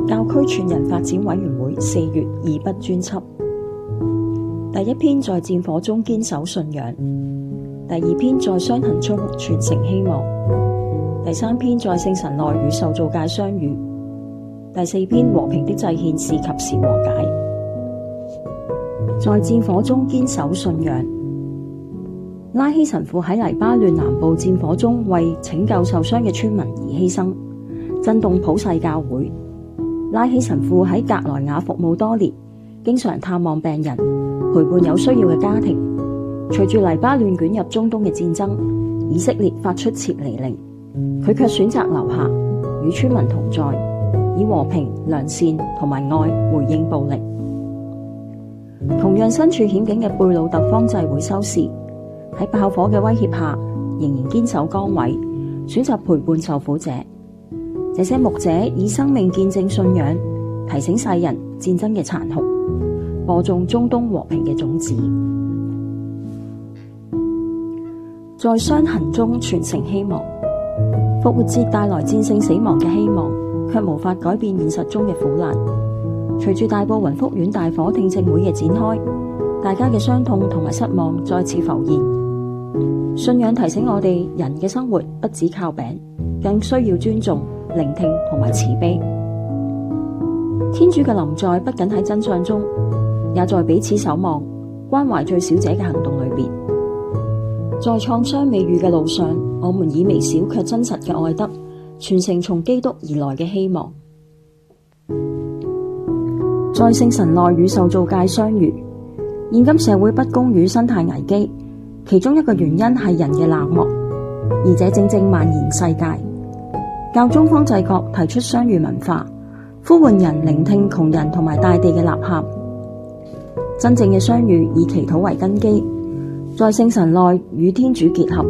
教區全人發展委員會4月2筆專輯。第一篇在戰火中堅守信仰，第二篇在傷痕中傳承希望，第三篇在聖神內與受造界相遇，第四篇和平的祭獻是及時和解。在戰火中堅守信仰，拉希神父喺黎巴嫩南部戰火中為拯救受傷嘅村民而犧牲，震動普世教會。拉希神父喺格萊雅服務多年，經常探望病人，陪伴有需要嘅家庭。隨住黎巴嫩捲入中東嘅戰爭，以色列發出撤離令，佢卻選擇留下，與村民同在，以和平、良善同埋愛回應暴力。同樣身處險境嘅貝魯特方濟會修士喺爆火嘅威脅下，仍然堅守崗位，選擇陪伴受苦者。這些牧者以生命見證信仰，提醒世人戰爭嘅殘酷，播種中東和平嘅種子。在傷痕中傳承希望，復活節帶來戰勝死亡嘅希望，卻無法改變現實中嘅苦難。隨住大埔雲福苑大火聽證會嘅展開，大家嘅傷痛同埋失望再次浮現。信仰提醒我哋，人嘅生活不只靠餅，更需要尊重、聆聽同埋慈悲。天主嘅臨在不僅喺真相中，也在彼此守望、關懷最小者嘅行動裏邊。在創傷未癒嘅路上，我們以微小卻真實嘅愛德，傳承從基督而來嘅希望。在聖神內與受造界相遇。現今社會不公與生態危機，其中一個原因係人嘅冷漠，而這正正蔓延世界。教宗方濟各提出相遇文化，呼喚人聆聽窮人同埋大地嘅吶喊。真正嘅相遇以祈禱為根基，在聖神內與天主結合，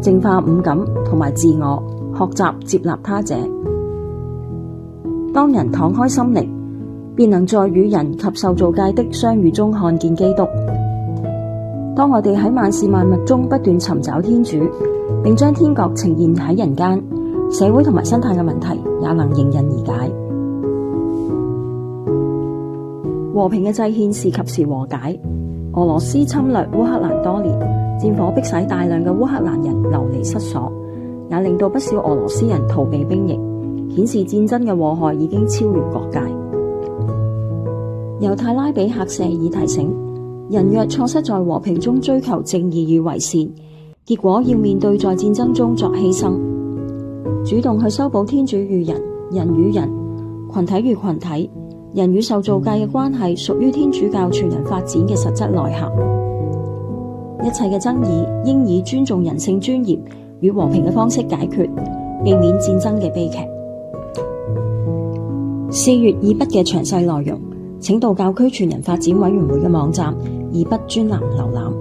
淨化五感同埋自我，學習接納他者。當人敞開心靈，便能在與人及受造界的相遇中看見基督。當我哋喺萬事萬物中不斷尋找天主，並將天國呈現喺人間，社會同埋生態嘅問題也能迎刃而解。和平嘅祭獻是及時和解。俄羅斯侵略烏克蘭多年，戰火迫使大量嘅烏克蘭人流離失所，也令到不少俄羅斯人逃避兵役，顯示戰爭嘅禍害已經超越國界。猶太拉比客舍爾提醒，人若錯失在和平中追求正義與為善，結果要面對在戰爭中作犧牲。主動去修補天主與人、人與人、群體與群體、人與受造界嘅關係，屬於天主教全人發展嘅實質內涵。一切嘅爭議應以尊重人性尊嚴與和平嘅方式解決，避免戰爭嘅悲劇。4月2筆嘅詳細內容，請到教區全人發展委員會嘅網站2筆專欄瀏覽。